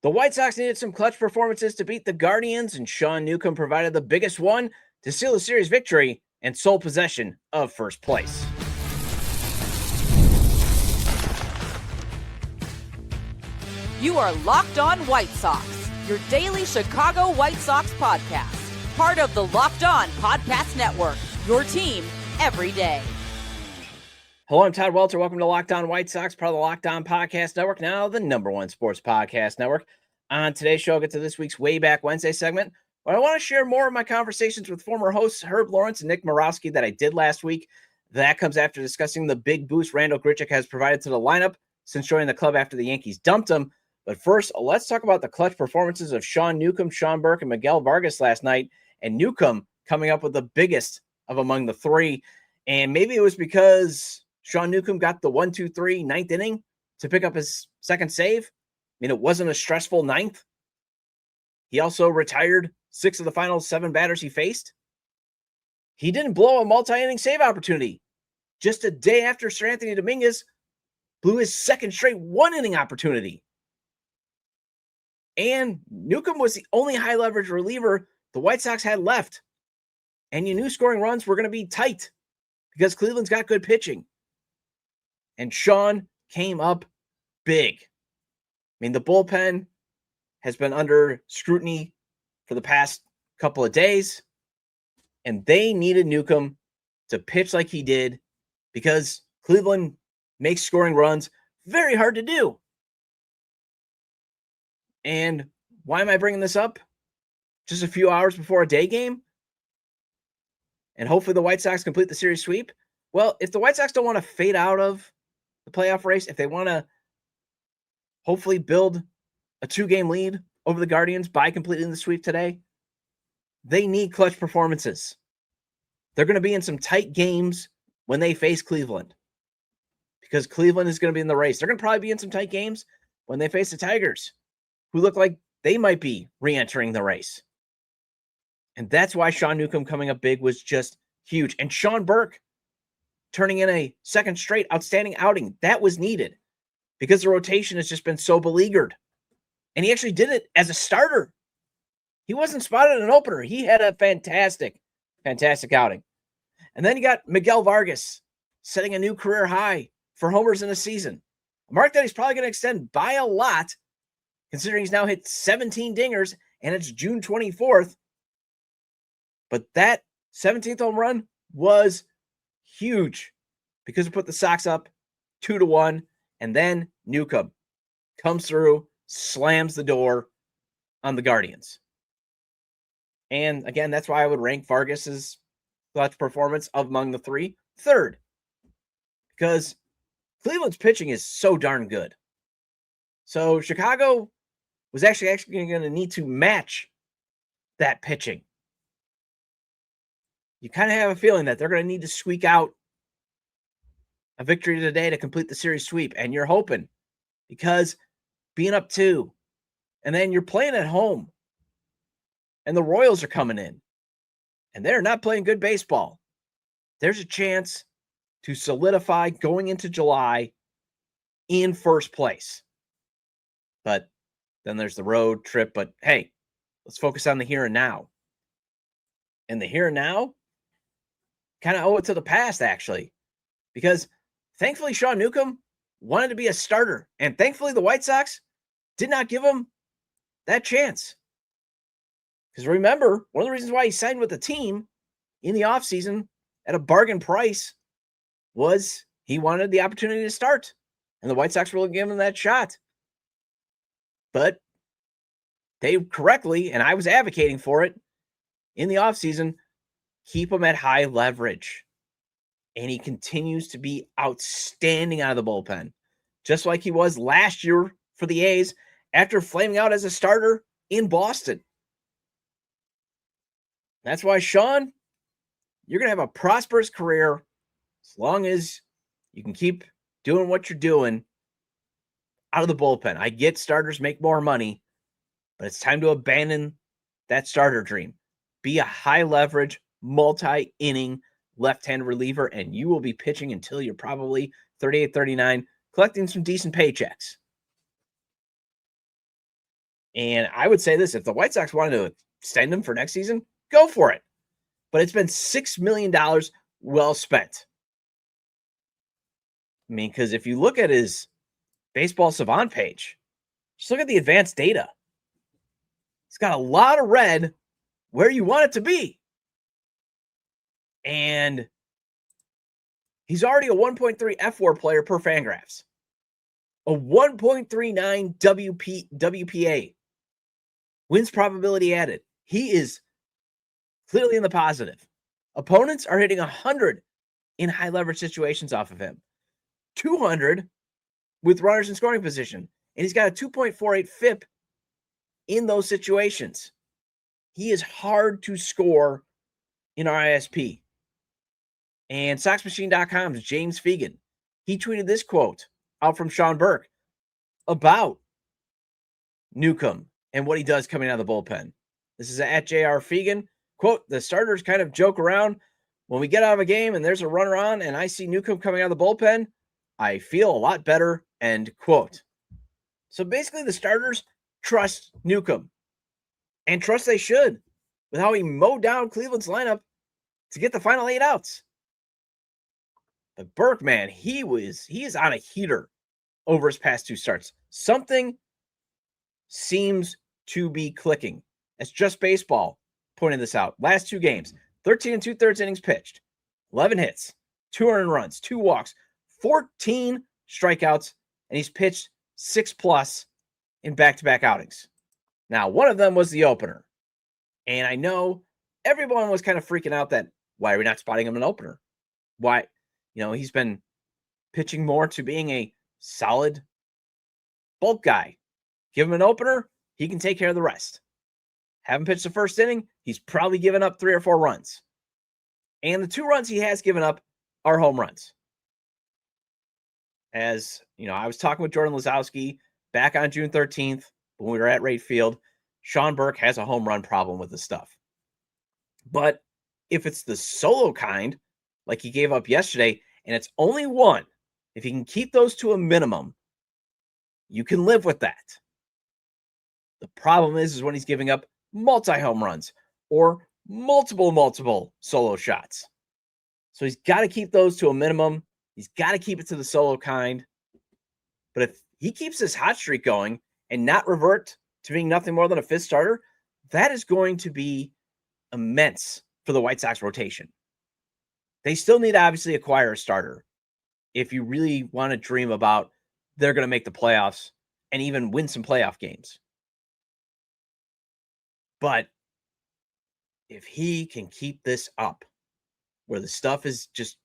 The White Sox needed some clutch performances to beat the Guardians, and Sean Newcomb provided the biggest one to seal the series victory and sole possession of first place. You are Locked On White Sox, your daily Chicago White Sox podcast. Part of the Locked On Podcast Network, your team every day. Hello, I'm Todd Welter. Welcome to Locked On White Sox, part of the Locked On Podcast Network, now the #1 sports podcast network. On today's show, I'll get to this week's Way Back Wednesday segment, where I want to share more of my conversations with former hosts Herb Lawrence and Nick Murawski that I did last week. That comes after discussing the big boost Randal Grichuk has provided to the lineup since joining the club after the Yankees dumped him. But first, let's talk about the clutch performances of Sean Newcomb, Sean Burke, and Miguel Vargas last night, and Newcomb coming up with the biggest of among the three. And maybe it was because Sean Newcomb got the 1-2-3 ninth inning to pick up his second save. I mean, it wasn't a stressful ninth. He also retired 6 of the final 7 batters he faced. He didn't blow a multi-inning save opportunity. Just a day after Sir Anthony Dominguez blew his second straight 1-inning opportunity. And Newcomb was the only high-leverage reliever the White Sox had left. And you knew scoring runs were going to be tight because Cleveland's got good pitching. And Sean came up big. I mean, the bullpen has been under scrutiny for the past couple of days, and they needed Newcomb to pitch like he did because Cleveland makes scoring runs very hard to do. And why am I bringing this up? Just a few hours before a day game? And hopefully the White Sox complete the series sweep? Well, if the White Sox don't want to fade out of the playoff race, if they want to hopefully build a 2-game lead over the Guardians by completing the sweep today, they need clutch performances. They're going to be in some tight games when they face Cleveland because Cleveland is going to be in the race. They're going to probably be in some tight games when they face the Tigers, who look like they might be re-entering the race. And that's why Sean Newcomb coming up big was just huge. And Sean Burke turning in a second straight outstanding outing, that was needed because the rotation has just been so beleaguered. And he actually did it as a starter. He wasn't spotted in an opener. He had a fantastic outing. And then you got Miguel Vargas setting a new career high for homers in a season. A mark that he's probably going to extend by a lot, considering he's now hit 17 dingers and it's June 24th. But that 17th home run was huge because it put the Sox up 2-1. And then Newcomb comes through, slams the door on the Guardians. And again, that's why I would rank Vargas's clutch performance among the three third, because Cleveland's pitching is so darn good. So Chicago was actually going to need to match that pitching. You kind of have a feeling that they're going to need to squeak out a victory today to complete the series sweep. And you're hoping, because being up 2, and then you're playing at home, and the Royals are coming in, and they're not playing good baseball. There's a chance to solidify going into July in first place. But then there's the road trip. But hey, let's focus on the here and now. And the here and now kind of owe it to the past, actually, because thankfully Sean Newcomb wanted to be a starter, and thankfully the White Sox did not give him that chance. Because remember, one of the reasons why he signed with the team in the offseason at a bargain price was he wanted the opportunity to start, and the White Sox were giving him that shot. But they correctly, and I was advocating for it in the offseason, keep him at high leverage. And he continues to be outstanding out of the bullpen, just like he was last year for the A's after flaming out as a starter in Boston. That's why, Sean, you're going to have a prosperous career as long as you can keep doing what you're doing out of the bullpen. I get starters make more money, but it's time to abandon that starter dream. Be a high-leverage, multi-inning left-hand reliever, and you will be pitching until you're probably 38, 39, collecting some decent paychecks. And I would say this, if the White Sox wanted to extend him for next season, go for it. But it's been $6 million well spent. I mean, because if you look at his Baseball Savant page, just look at the advanced data. It's got a lot of red where you want it to be. And he's already a 1.3 F4 player per Fangraphs. A 1.39 WPA. Wins probability added. He is clearly in the positive. Opponents are hitting 100 in high leverage situations off of him. 200 with runners in scoring position. And he's got a 2.48 FIP in those situations. He is hard to score in our ISP. And SoxMachine.com's James Fegan, he tweeted this quote out from Sean Burke about Newcomb and what he does coming out of the bullpen. This is at JR Fegan. Quote, the starters kind of joke around. When we get out of a game and there's a runner on and I see Newcomb coming out of the bullpen, I feel a lot better, end quote. So basically the starters trust Newcomb. And trust they should, with how he mowed down Cleveland's lineup to get the final 8 outs. But Burke, man, he is on a heater over his past 2 starts. Something seems to be clicking. It's just baseball pointing this out. Last 2 games, 13 2/3 innings pitched, 11 hits, 2 earned runs, 2 walks, 14 strikeouts, and he's pitched 6+ in back-to-back outings. Now, one of them was the opener. And I know everyone was kind of freaking out that, why are we not spotting him an opener? Why? He's been pitching more to being a solid bulk guy. Give him an opener, he can take care of the rest. Haven't pitched the first inning, he's probably given up 3 or 4 runs. And the 2 runs he has given up are home runs. As, I was talking with Jordan Lazowski back on June 13th when we were at Rate Field. Sean Burke has a home run problem with this stuff. But if it's the solo kind, like he gave up yesterday, and it's only 1, if he can keep those to a minimum, you can live with that. The problem is when he's giving up multi-home runs or multiple solo shots. So he's got to keep those to a minimum. He's got to keep it to the solo kind. But if he keeps this hot streak going and not revert to being nothing more than a 5th starter, that is going to be immense for the White Sox rotation. They still need to obviously acquire a starter if you really want to dream about they're going to make the playoffs and even win some playoff games. But if he can keep this up, where the stuff is just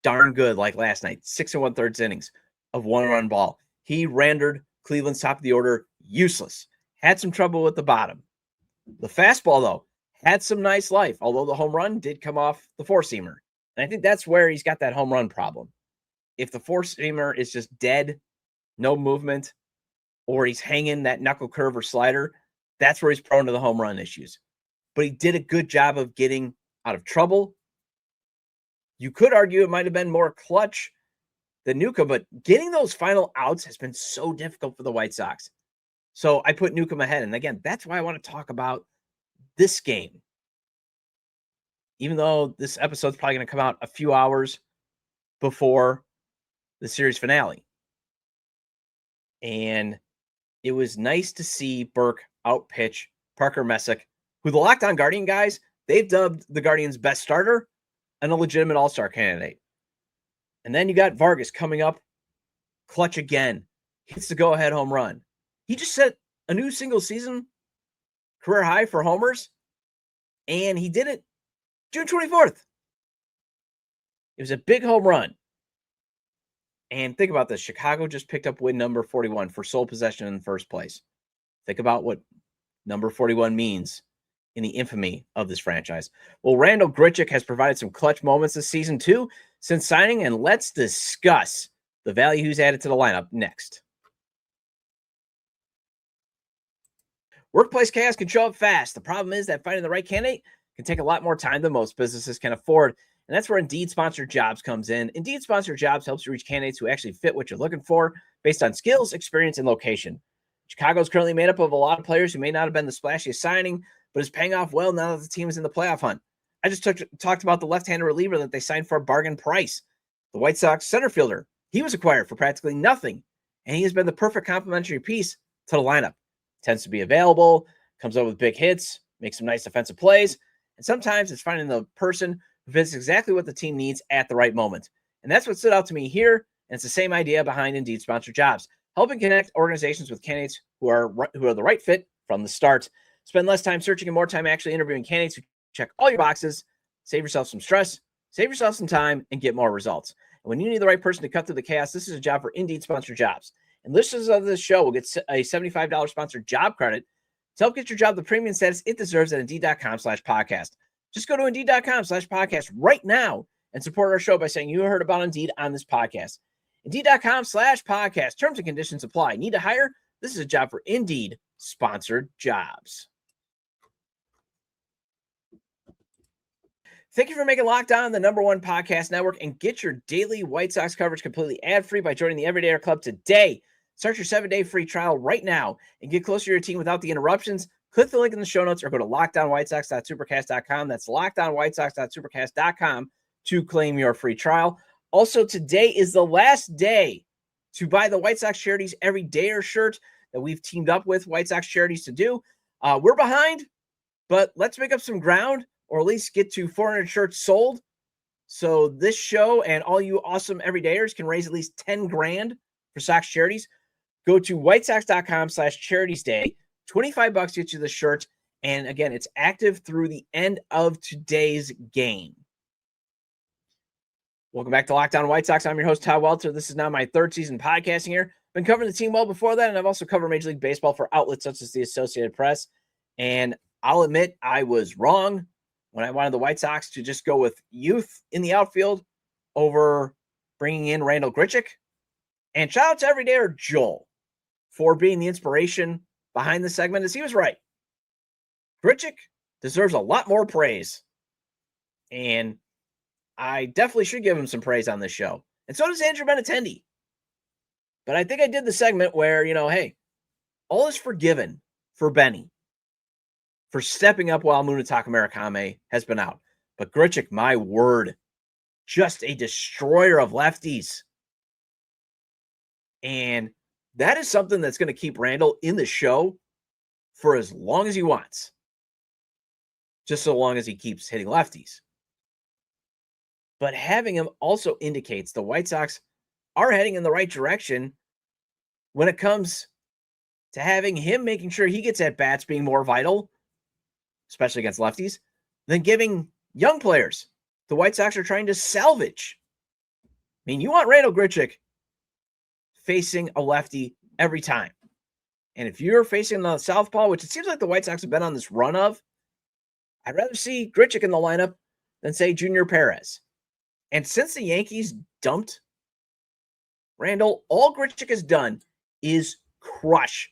darn good, like last night, 6 1/3 innings of 1-run ball, he rendered Cleveland's top of the order useless. Had some trouble with the bottom. The fastball, though, had some nice life, although the home run did come off the 4-seamer. And I think that's where he's got that home run problem. If the 4-seamer is just dead, no movement, or he's hanging that knuckle curve or slider, that's where he's prone to the home run issues. But he did a good job of getting out of trouble. You could argue it might have been more clutch than Newcomb, but getting those final outs has been so difficult for the White Sox. So I put Newcomb ahead. And again, that's why I want to talk about this game. Even though this episode's probably going to come out a few hours before the series finale. And it was nice to see Burke outpitch Parker Messick, who the Locked On Guardian guys, they've dubbed the Guardians' best starter and a legitimate all-star candidate. And then you got Vargas coming up, clutch again, hits the go-ahead home run. He just set a new single-season career high for homers, and he did it June 24th. It was a big home run. And think about this. Chicago just picked up win number 41 for sole possession in the first place. Think about what number 41 means in the infamy of this franchise. Well, Randal Grichuk has provided some clutch moments this season too since signing, and let's discuss the value he's added to the lineup next. Workplace chaos can show up fast. The problem is that finding the right candidate can take a lot more time than most businesses can afford. And that's where Indeed Sponsored Jobs comes in. Indeed Sponsored Jobs helps you reach candidates who actually fit what you're looking for based on skills, experience, and location. Chicago's currently made up of a lot of players who may not have been the splashiest signing, but is paying off well now that the team is in the playoff hunt. I just talked about the left-handed reliever that they signed for a bargain price. The White Sox center fielder, he was acquired for practically nothing, and he has been the perfect complementary piece to the lineup. Tends to be available, comes up with big hits, makes some nice defensive plays, and sometimes it's finding the person who fits exactly what the team needs at the right moment. And that's what stood out to me here, and it's the same idea behind Indeed Sponsored Jobs, helping connect organizations with candidates who are the right fit from the start. Spend less time searching and more time actually interviewing candidates who check all your boxes, save yourself some stress, save yourself some time, and get more results. And when you need the right person to cut through the chaos, this is a job for Indeed Sponsored Jobs. And listeners of this show will get a $75 sponsored job credit to help get your job the premium status it deserves at Indeed.com/podcast. Just go to Indeed.com/podcast right now and support our show by saying you heard about Indeed on this podcast. Indeed.com/podcast. Terms and conditions apply. Need to hire? This is a job for Indeed Sponsored Jobs. Thank you for making Locked On the #1 podcast network and get your daily White Sox coverage completely ad-free by joining the Everydayer Club today. Start your 7-day free trial right now and get closer to your team without the interruptions. Click the link in the show notes or go to LockedOnWhiteSox.supercast.com. That's LockedOnWhiteSox.supercast.com to claim your free trial. Also, today is the last day to buy the White Sox Charities Everydayer shirt that we've teamed up with White Sox Charities to do. We're behind, but let's make up some ground, or at least get to 400 shirts sold. So this show and all you awesome everydayers can raise at least 10 grand for Sox charities. Go to whitesox.com/charitiesday. $25 gets you the shirt. And again, it's active through the end of today's game. Welcome back to Locked On White Sox. I'm your host, Todd Welter. This is now my third season podcasting here. Been covering the team well before that, and I've also covered Major League Baseball for outlets such as the Associated Press. And I'll admit I was wrong when I wanted the White Sox to just go with youth in the outfield over bringing in Randal Grichuk. And shout out to Everydayer Joel for being the inspiration behind the segment, as he was right. Grichuk deserves a lot more praise. And I definitely should give him some praise on this show. And so does Andrew Benintendi. But I think I did the segment where, hey, all is forgiven for Benny for stepping up while Munetaka Murakami has been out. But Grichuk, my word, just a destroyer of lefties. And that is something that's going to keep Randal in the show for as long as he wants. Just so long as he keeps hitting lefties. But having him also indicates the White Sox are heading in the right direction when it comes to having him making sure he gets at bats being more vital, especially against lefties, than giving young players the White Sox are trying to salvage. I mean, you want Randal Grichuk facing a lefty every time. And if you're facing the southpaw, which it seems like the White Sox have been on this run of, I'd rather see Grichuk in the lineup than, say, Junior Perez. And since the Yankees dumped Randal, all Grichuk has done is crush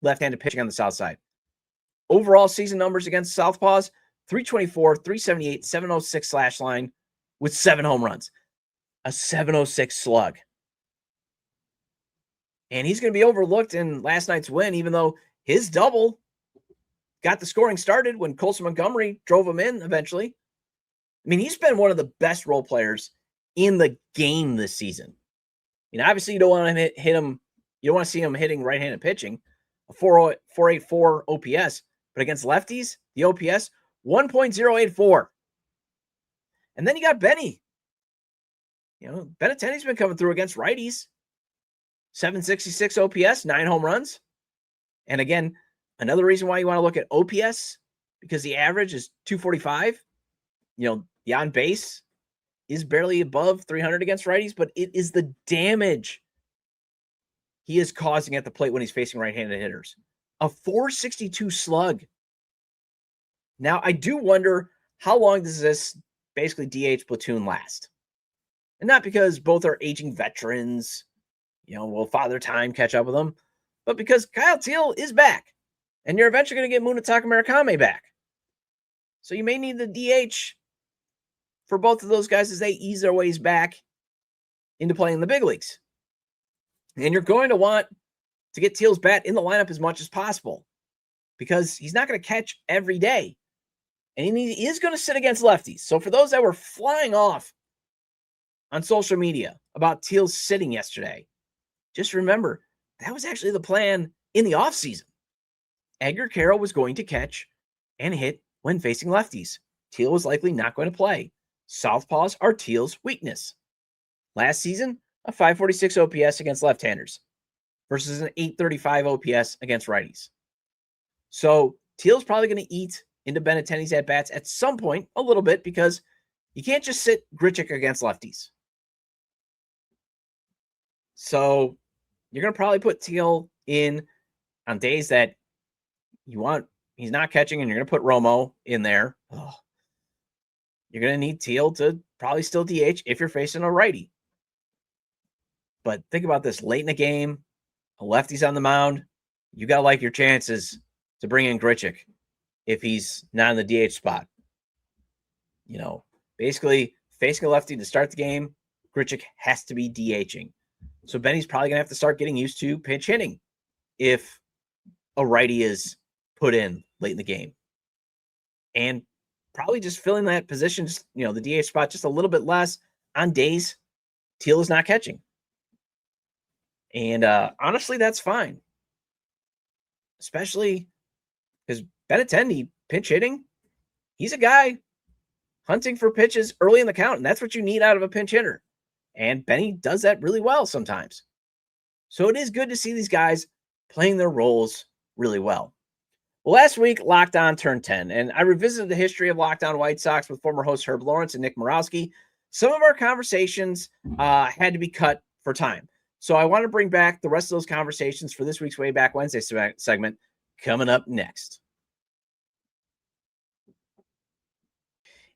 left-handed pitching on the south side. Overall season numbers against southpaws, 324, 378, 706 slash line with 7 home runs. A 706 slug. And he's going to be overlooked in last night's win, even though his double got the scoring started when Colson Montgomery drove him in eventually. I mean, he's been one of the best role players in the game this season. I mean, obviously you don't want to hit him. You don't want to see him hitting right-handed pitching, a 4.84 OPS, but against lefties, the OPS 1.084. And then you got Benny. Benintendi's been coming through against righties. 766 OPS, 9 home runs. And again, another reason why you want to look at OPS, because the average is 245. The on base is barely above 300 against righties, but it is the damage he is causing at the plate when he's facing right-handed hitters. A 462 slug. Now, I do wonder how long does this basically DH platoon last? And not because both are aging veterans, will Father Time catch up with them, but because Kyle Teal is back, and you're eventually going to get Munetaka Murakami back. So you may need the DH for both of those guys as they ease their ways back into playing the big leagues. And you're going to want to get Teal's bat in the lineup as much as possible because he's not going to catch every day. And he is going to sit against lefties. So for those that were flying off on social media about Teal sitting yesterday, just remember that was actually the plan in the offseason. Edgar Carroll was going to catch and hit when facing lefties. Teal was likely not going to play. Southpaws are Teal's weakness. Last season, a 546 OPS against left-handers versus an 835 OPS against righties. So Teal's probably going to eat into Benintendi's at-bats at some point a little bit because you can't just sit Grichuk against lefties. So you're going to probably put Teal in on days that he's not catching, and you're going to put Romo in there. Oh, you're going to need Teal to probably still DH if you're facing a righty. But think about this. Late in the game, a lefty's on the mound. You got to like your chances to bring in Grichuk if he's not in the DH spot. Basically facing a lefty to start the game, Grichuk has to be DHing. So Benny's probably going to have to start getting used to pinch hitting if a righty is put in late in the game. And probably just filling that position, the DH spot just a little bit less on days Teal is not catching. And honestly, that's fine. Especially because Benintendi, pinch hitting, he's a guy hunting for pitches early in the count, and that's what you need out of a pinch hitter. And Benny does that really well sometimes. So it is good to see these guys playing their roles really well. Well, last week, Locked On turned 10, and I revisited the history of Locked On White Sox with former host Herb Lawrence and Nick Murawski. Some of our conversations had to be cut for time. So I want to bring back the rest of those conversations for this week's Way Back Wednesday segment coming up next.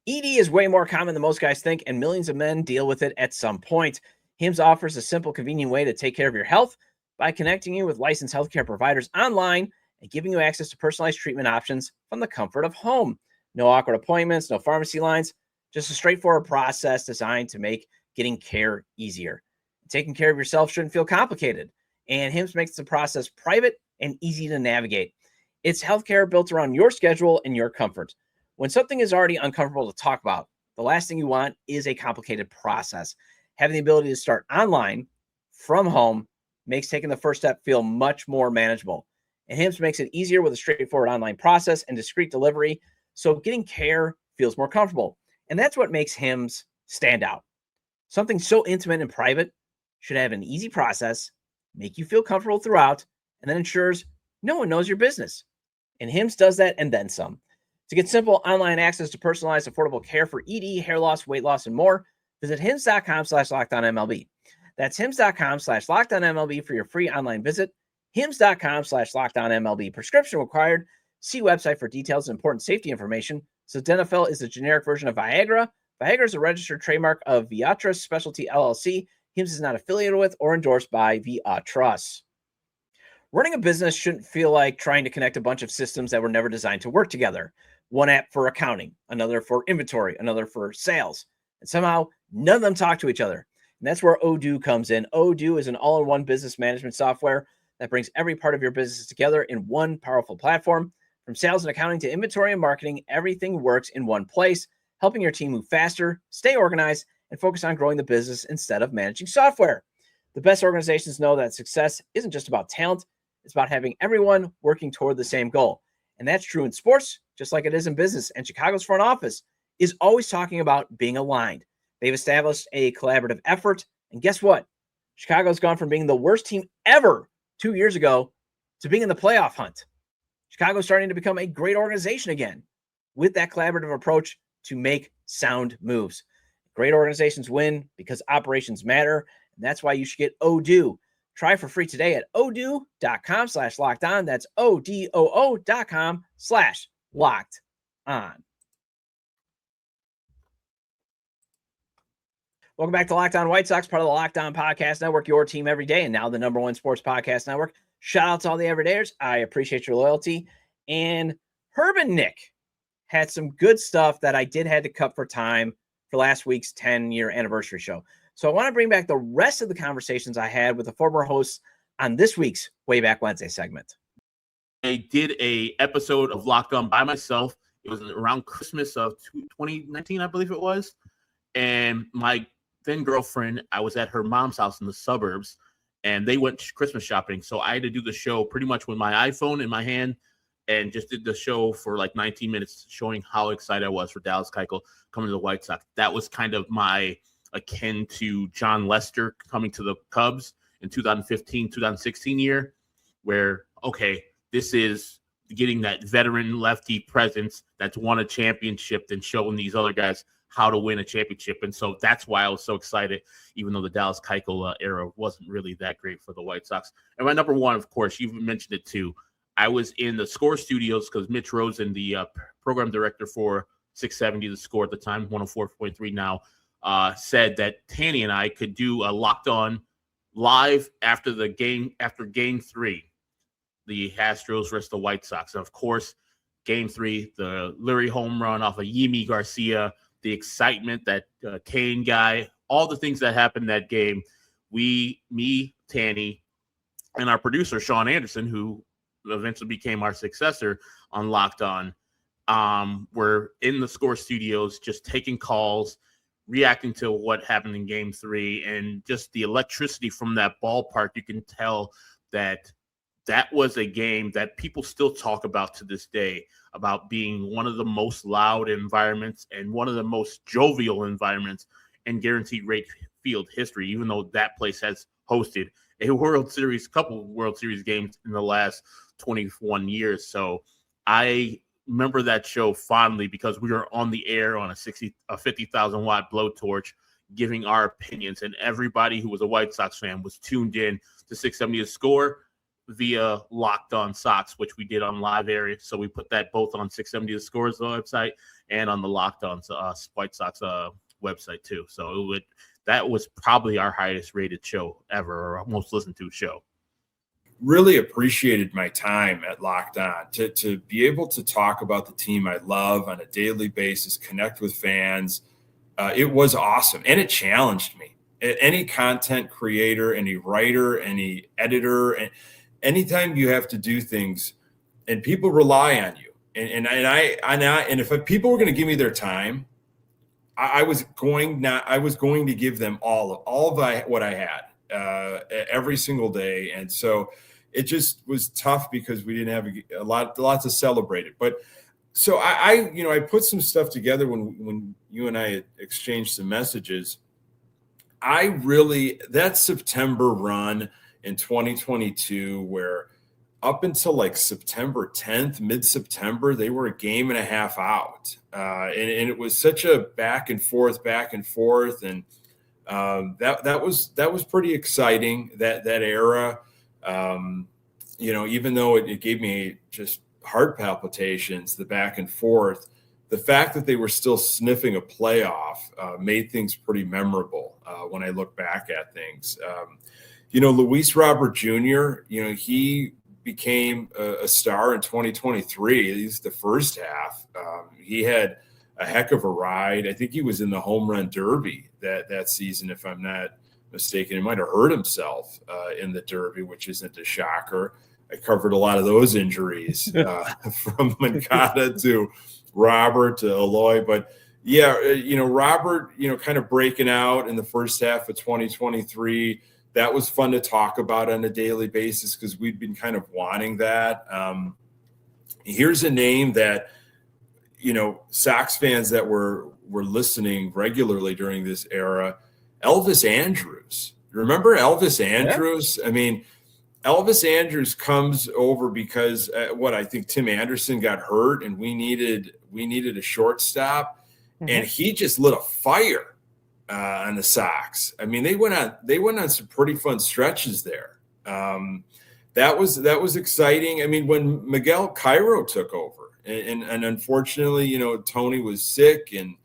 ED is way more common than most guys think, and millions of men deal with it at some point. HIMSS offers a simple, convenient way to take care of your health by connecting you with licensed healthcare providers online and giving you access to personalized treatment options from the comfort of home. No awkward appointments, no pharmacy lines, just a straightforward process designed to make getting care easier. Taking care of yourself shouldn't feel complicated, and HIMSS makes the process private and easy to navigate. It's healthcare built around your schedule and your comfort. When something is already uncomfortable to talk about, the last thing you want is a complicated process. Having the ability to start online from home makes taking the first step feel much more manageable. And HIMSS makes it easier with a straightforward online process and discreet delivery, so getting care feels more comfortable. And that's what makes HIMSS stand out. Something so intimate and private should have an easy process, make you feel comfortable throughout, and then ensures no one knows your business. And HIMSS does that and then some. To get simple online access to personalized, affordable care for ED, hair loss, weight loss, and more, visit HIMSS.com/LockedOnMLB. That's HIMSS.com/LockedOnMLB for your free online visit. HIMSS.com/LockedOnMLB. Prescription required. See website for details and important safety information. Sildenafil is the generic version of Viagra. Viagra is a registered trademark of Viatris Specialty LLC. HIMSS is not affiliated with or endorsed by Viatris. Running a business shouldn't feel like trying to connect a bunch of systems that were never designed to work together. One app for accounting, another for inventory, another for sales. And somehow none of them talk to each other. And that's where Odoo comes in. Odoo is an all-in-one business management software that brings every part of your business together in one powerful platform. From sales and accounting to inventory and marketing, everything works in one place, helping your team move faster, stay organized, and focus on growing the business instead of managing software. The best organizations know that success isn't just about talent. It's about having everyone working toward the same goal. And that's true in sports, just like it is in business. And Chicago's front office is always talking about being aligned. They've established a collaborative effort. And guess what? Chicago's gone from being the worst team ever 2 years ago to being in the playoff hunt. Chicago's starting to become a great organization again with that collaborative approach to make sound moves. Great organizations win because operations matter. And that's why you should get Odoo. Try for free today at odoo.com/lockedon. That's odoo.com/lockedon. Welcome back to Locked On White Sox, part of the Locked On Podcast Network, your team every day, and now the #1 sports podcast network. Shout out to all the everydayers. I appreciate your loyalty. And Herb and Nick had some good stuff that I had to cut for time for last week's 10-year anniversary show. So I want to bring back the rest of the conversations I had with the former hosts on this week's Way Back Wednesday segment. I did a episode of Locked On by myself. It was around Christmas of 2019, I believe it was. And my then girlfriend, I was at her mom's house in the suburbs, and they went Christmas shopping. So I had to do the show pretty much with my iPhone in my hand, and just did the show for like 19 minutes, showing how excited I was for Dallas Keuchel coming to the White Sox. That was kind of my akin to John Lester coming to the Cubs in 2015, 2016 year, where, okay, this is getting that veteran lefty presence that's won a championship and showing these other guys how to win a championship. And so that's why I was so excited, even though the Dallas Keuchel era wasn't really that great for the White Sox. And my number one, of course, you've mentioned it too. I was in the Score studios because Mitch Rosen, the program director for 670, the Score at the time, 104.3 now, said that Tanny and I could do a Locked On live after the game, after Game 3, the Astros versus the White Sox. And of course, Game 3, the Leary home run off of Yimi Garcia, the excitement, that Kane guy, all the things that happened that game. Me, Tanny, and our producer, Sean Anderson, who eventually became our successor on Locked On, were in the Score studios just taking calls, reacting to what happened in Game 3, and just the electricity from that ballpark. You can tell that that was a game that people still talk about to this day, about being one of the most loud environments and one of the most jovial environments in guaranteed rate field history, even though that place has hosted a couple World Series games in the last 21 years. So I remember that show fondly because we were on the air on a 50,000 watt blowtorch giving our opinions, and everybody who was a White Sox fan was tuned in to 670 The Score via Locked On Sox, which we did on live area. So we put that both on 670 The Score's website and on the Locked On White Sox website too. So that was probably our highest rated show ever, or most listened to show. Really appreciated my time at Locked On to be able to talk about the team I love on a daily basis, connect with fans. It was awesome, and it challenged me. Any content creator, any writer, any editor, and anytime you have to do things and people rely on you, and if people were going to give me their time, I was going to give them all of what I had every single day. And so it just was tough because we didn't have a lot to celebrate it. But so I put some stuff together when you and I exchanged some messages. That September run in 2022, where up until like September 10th, mid-September, they were a game and a half out. And it was such a back and forth. And that was pretty exciting, that era. Even though it gave me just heart palpitations, the back and forth, the fact that they were still sniffing a playoff made things pretty memorable when I look back at things. Luis Robert Jr., he became a star in 2023. At least the first half. He had a heck of a ride. I think he was in the home run derby that season, if I'm not mistaken. He might have hurt himself in the derby, which isn't a shocker. I covered a lot of those injuries from Moncada to Robert to Eloy. But yeah, Robert, kind of breaking out in the first half of 2023. That was fun to talk about on a daily basis because we'd been kind of wanting that. Here's a name that, Sox fans that were listening regularly during this era, Elvis Andrus. Remember Elvis Andrus? Yeah. I mean, Elvis Andrus comes over because I think Tim Anderson got hurt and we needed a shortstop, and he just lit a fire on the Sox. I mean, they went on some pretty fun stretches there. That was exciting. I mean, when Miguel Cairo took over, and unfortunately, Tony was sick, and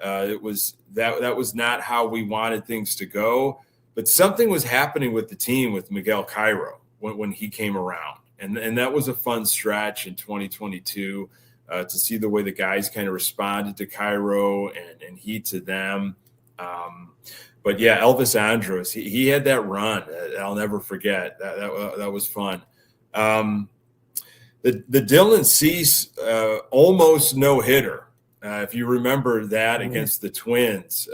that was not how we wanted things to go. But something was happening with the team with Miguel Cairo when he came around, and that was a fun stretch in 2022 to see the way the guys kind of responded to Cairo and he to them. But yeah, Elvis Andrus, he had that run. I'll never forget. That was fun. The Dylan Cease almost no-hitter. If you remember that against the Twins,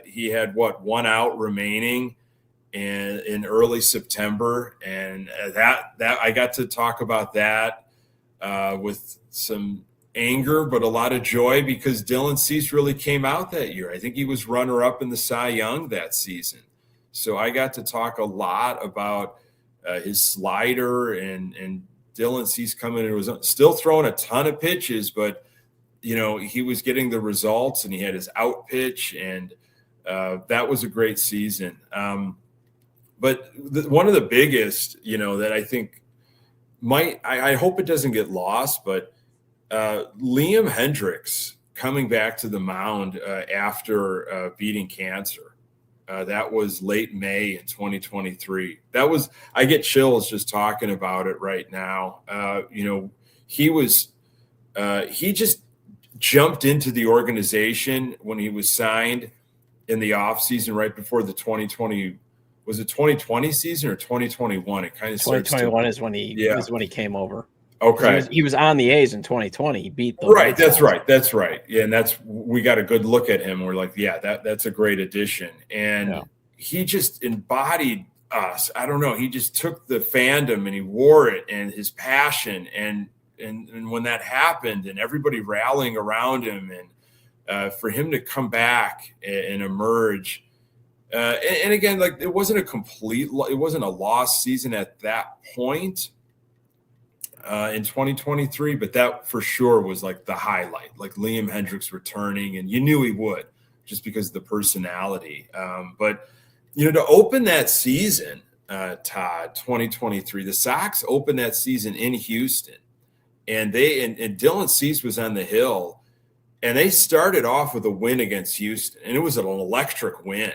he had one out remaining in early September, and that I got to talk about that with some anger, but a lot of joy, because Dylan Cease really came out that year. I think he was runner-up in the Cy Young that season. So I got to talk a lot about his slider and Dylan Cease coming in. He was still throwing a ton of pitches, but he was getting the results, and he had his out pitch, and that was a great season. But one of the biggest, that I think I hope it doesn't get lost, but Liam Hendriks coming back to the mound after beating cancer. That was late May in 2023. I get chills just talking about it right now. He just jumped into the organization when he was signed in the offseason right before the 2020. Was it 2020 season or 2021? It kind of 2021 is when he came over. Okay. He was on the A's in 2020. He beat the Right. That's right. That's right. Yeah. And we got a good look at him. We're like, yeah, that's a great addition. And he just embodied us. I don't know. He just took the fandom and he wore it, and his passion. And when that happened and everybody rallying around him, and for him to come back and emerge, and again, like, it wasn't a lost season at that point in 2023, but that for sure was like the highlight, like Liam Hendriks returning, and you knew he would just because of the personality. But to open that season, Todd, 2023, the Sox opened that season in Houston. And Dylan Cease was on the hill, and they started off with a win against Houston, and it was an electric win.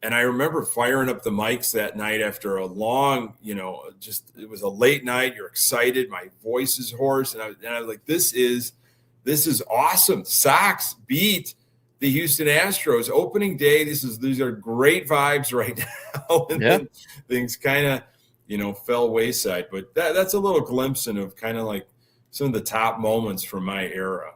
And I remember firing up the mics that night after a long, it was a late night. You're excited. My voice is hoarse. And I was like, this is awesome. Sox beat the Houston Astros opening day. These are great vibes right now. And then things kind of, fell wayside. But that's a little glimpse of kind of like some of the top moments from my era.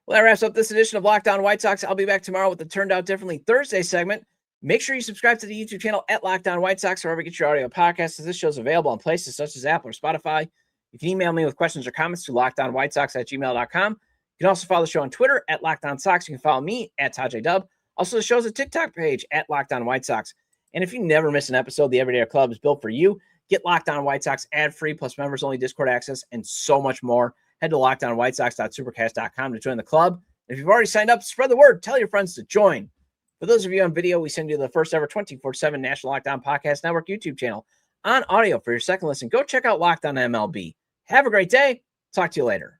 Well, that wraps up this edition of Locked On White Sox. I'll be back tomorrow with the Turned Out Differently Thursday segment. Make sure you subscribe to the YouTube channel at Locked On White Sox, wherever you get your audio podcasts, as this show is available on places such as Apple or Spotify. You can email me with questions or comments to lockedonwhitesox@gmail.com. You can also follow the show on Twitter at Locked On Sox. You can follow me at Tajay Dub. Also, the show's a TikTok page at Locked On White Sox. And if you never miss an episode, the Everyday Club is built for you. Get Locked On White Sox ad-free, plus members-only Discord access, and so much more. Head to lockedonwhitesox.supercast.com to join the club. If you've already signed up, spread the word. Tell your friends to join. For those of you on video, we send you the first ever 24/7 National Locked On Podcast Network YouTube channel. On audio for your second listen, go check out Locked On MLB. Have a great day. Talk to you later.